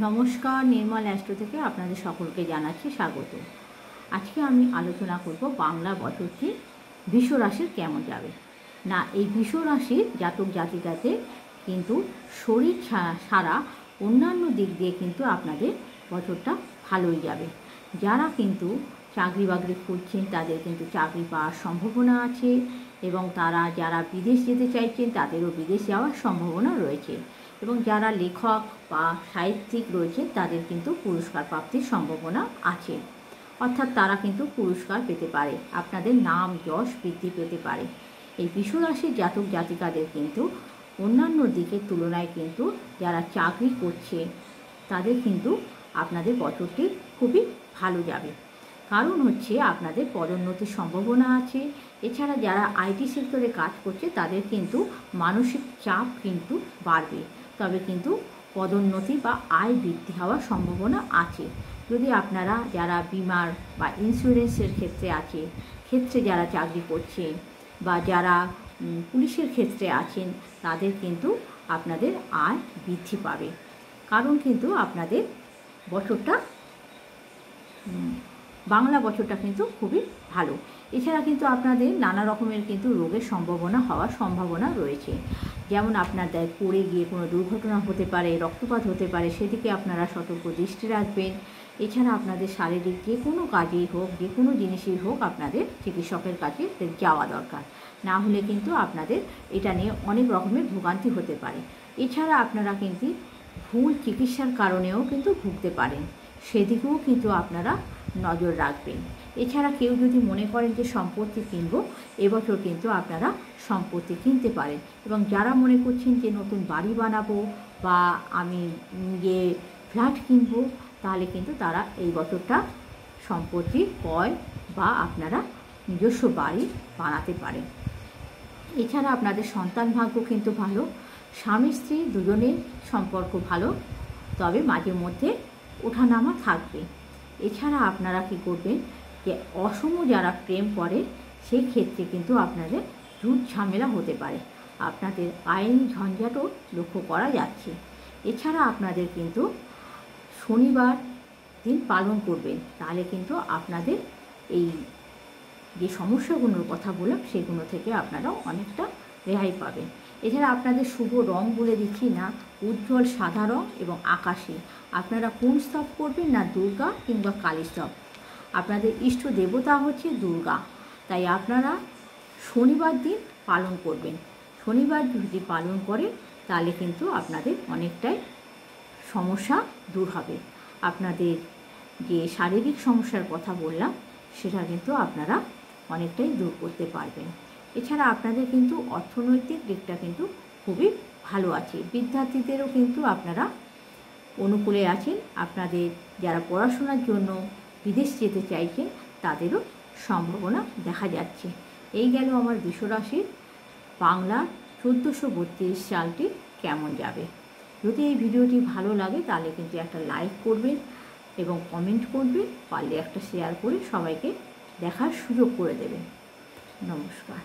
নমস্কার, নির্মল অ্যাস্ট্রো থেকে আপনাদের সকলকে জানাচ্ছি স্বাগত। আজকে আমি আলোচনা করব বাংলা বছরটি বৃষ রাশির কেমন যাবে। না, এই বৃষ রাশির জাতক জাতিকাতে কিন্তু শরীর ছাড়া অন্যান্য দিক দিয়ে কিন্তু আপনাদের বছরটা ভালোই যাবে। যারা কিন্তু চাকরি বাকরি খুঁজছেন তাদের কিন্তু চাকরি পাওয়ার সম্ভাবনা আছে, এবং যারা বিদেশ যেতে চাইছেন তাদেরও বিদেশ যাওয়ার সম্ভাবনা রয়েছে, এবং যারা লেখক বা সাহিত্যিক রয়েছে তাদের কিন্তু পুরস্কার প্রাপ্তির সম্ভাবনা আছে। অর্থাৎ তারা কিন্তু পুরস্কার পেতে পারে, আপনাদের নাম যশ বৃদ্ধি পেতে পারে। এই বৃষ রাশির জাতক জাতিকাদের কিন্তু অন্যান্য দিকের তুলনায় কিন্তু যারা চাকরি করছে তাদের কিন্তু আপনাদের বছরটি খুবই ভালো যাবে। কারণ হচ্ছে আপনাদের পদোন্নতির সম্ভাবনা আছে। এছাড়া যারা আইটি সেক্টরে কাজ করছে তাদের কিন্তু মানসিক চাপ কিন্তু বাড়বে, তবে কিন্তু পদোন্নতি বা আয় বৃদ্ধি হওয়ার সম্ভাবনা আছে। যদি আপনারা যারা বিমার বা ইন্স্যুরেন্সের ক্ষেত্রে যারা চাকরি করছে বা যারা পুলিশের ক্ষেত্রে আছেন তাদের কিন্তু আপনাদের আয় বৃদ্ধি পাবে। কারণ কিন্তু আপনাদের বছরটা বাংলা বছরটা কিন্তু খুবই ভালো। এছাড়া কিন্তু আপনাদের নানা রকমের কিন্তু রোগের হওয়ার সম্ভাবনা রয়েছে। যেমন আপনাদের পড়ে গিয়ে কোনো দুর্ঘটনা হতে পারে, রক্তপাত হতে পারে, সেদিকে আপনারা সতর্ক দৃষ্টি রাখবেন। এছাড়া আপনাদের শারীরিক যে কোনো কাজেই হোক, যে কোনো জিনিসই হোক, আপনাদের চিকিৎসকের কাছে যাওয়া দরকার। না হলে কিন্তু আপনাদের এটা নিয়ে অনেক রকমের ভোগান্তি হতে পারে। এছাড়া আপনারা কিন্তু ভুল চিকিৎসার কারণেও কিন্তু ভুগতে পারেন, সেদিকেও কিন্তু আপনারা নজর রাখবেন। এছাড়া কেউ যদি মনে করেন যে সম্পত্তি কিনব, এবছর কিন্তু আপনারা সম্পত্তি কিনতে পারেন। এবং যারা মনে করছেন যে নতুন বাড়ি বানাবো বা আমি ফ্ল্যাট কিনবো, তাহলে কিন্তু তারা এই বছরটা সম্পত্তি ক্রয় বা আপনারা নিজস্ব বাড়ি বানাতে পারেন। এছাড়া আপনাদের সন্তান ভাগ্য কিন্তু ভালো, স্বামী স্ত্রী দুজনের সম্পর্ক ভালো, তবে মাঝে মধ্যে ওঠানামা থাকবে। এছাড়া আপনারা কী করবেন, যে অসম যারা প্রেম করে সেই ক্ষেত্রে কিন্তু আপনাদের ঝুট ঝামেলা হতে পারে, আপনাদের আইনি ঝঞ্ঝাটও লক্ষ্য করা যাচ্ছে। এছাড়া আপনাদের কিন্তু শনিবার দিন পালন করবেন, তাহলে কিন্তু আপনাদের এই যে সমস্যাগুলোর কথা বললাম সেগুলো থেকে আপনারা অনেকটা রেহাই পাবেন। এছাড়া আপনাদের শুভ রং বলে দিচ্ছি, না উজ্জ্বল সাদা রং এবং আকাশি। আপনারা কোন স্তব করবেন, না দুর্গা কিংবা কালী স্তব। আপনাদের ইষ্ট দেবতা হচ্ছে দুর্গা, তাই আপনারা শনিবার দিন পালন করবেন। শনিবার যদি পালন করেন তাহলে কিন্তু আপনাদের অনেকটাই সমস্যা দূর হবে। আপনাদের যে শারীরিক সমস্যার কথা বললাম সেটা কিন্তু আপনারা অনেকটাই দূর করতে পারবেন। এছাড়া আপনাদের কিন্তু অর্থনৈতিক দিকটা কিন্তু খুবই ভালো আছে। বিদ্যার্থীদেরও কিন্তু আপনারা অনুকূলে আছেন। আপনাদের যারা পড়াশোনার জন্য বিদেশ যেতে চাইছেন তাদেরও সম্ভাবনা দেখা যাচ্ছে। এই গেল আমার বৃষ রাশির বাংলার 1432 সালটি কেমন যাবে। যদি এই ভিডিওটি ভালো লাগে তাহলে কিন্তু একটা লাইক করবেন এবং কমেন্ট করবেন, পারলে একটা শেয়ার করে সবাইকে দেখার সুযোগ করে দেবেন। নমস্কার।